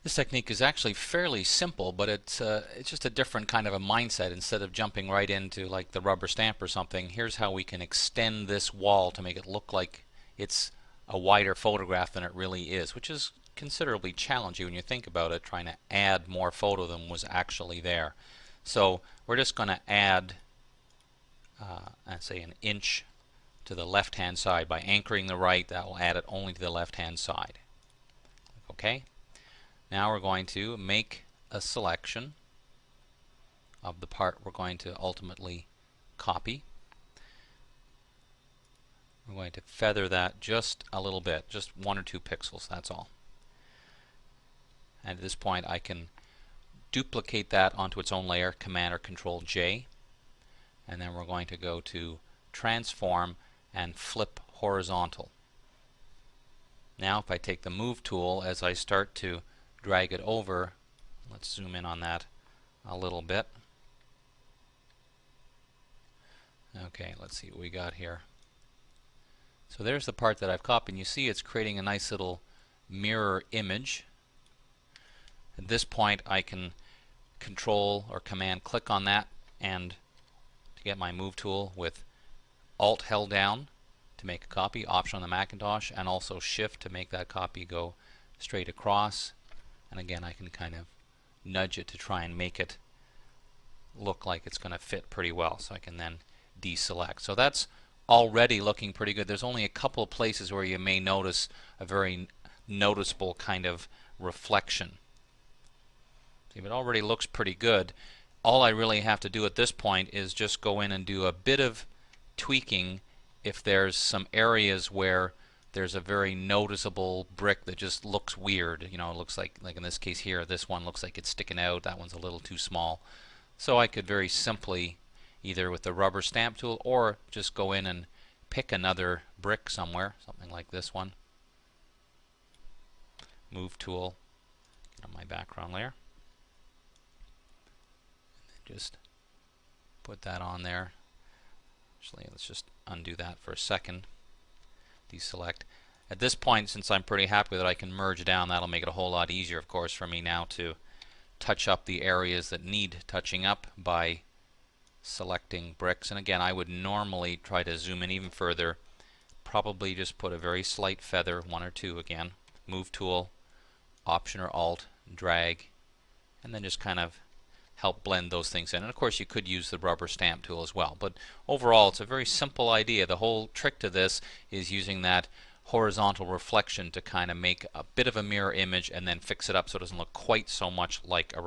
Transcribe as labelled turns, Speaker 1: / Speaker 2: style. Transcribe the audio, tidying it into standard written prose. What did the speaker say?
Speaker 1: This technique is actually fairly simple, but it's just a different kind of a mindset. Instead of jumping right into like the rubber stamp or something, here's how we can extend this wall to make it look like it's a wider photograph than it really is, which is considerably challenging when you think about it, trying to add more photo than was actually there. So we're just going to add, let's say, an inch to the left-hand side. By anchoring the right, that will add it only to the left-hand side. Okay? Now we're going to make a selection of the part we're going to ultimately copy. We're going to feather that just a little bit, just 1 or 2 pixels, that's all. And at this point I can duplicate that onto its own layer, Command or Control J, and then we're going to go to Transform and Flip Horizontal. Now if I take the Move tool, as I start to drag it over, let's zoom in on that a little bit. Okay, let's see what we got here. So there's the part that I've copied, and you see it's creating a nice little mirror image. At this point I can Control or Command click on that, and to get my Move tool with Alt held down to make a copy, Option on the Macintosh, and also Shift to make that copy go straight across. And again, I can kind of nudge it to try and make it look like it's going to fit pretty well. So I can then deselect. So that's already looking pretty good. There's only a couple of places where you may notice a very noticeable kind of reflection. See, it already looks pretty good. All I really have to do at this point is just go in and do a bit of tweaking if there's some areas where there's a very noticeable brick that just looks weird. You know, it looks like in this case here, this one looks like it's sticking out, that one's a little too small. So I could very simply, either with the rubber stamp tool or just go in and pick another brick somewhere, something like this one. Move tool, get on my background layer. And then just put that on there. Actually, let's just undo that for a second. Deselect. At this point, since I'm pretty happy with it, I can merge down. That'll make it a whole lot easier, of course, for me now to touch up the areas that need touching up by selecting bricks. And again, I would normally try to zoom in even further. Probably just put a very slight feather, 1 or 2 again. Move tool, Option or Alt, drag, and then just kind of help blend those things in. And of course you could use the rubber stamp tool as well. But overall it's a very simple idea. The whole trick to this is using that horizontal reflection to kind of make a bit of a mirror image and then fix it up so it doesn't look quite so much like a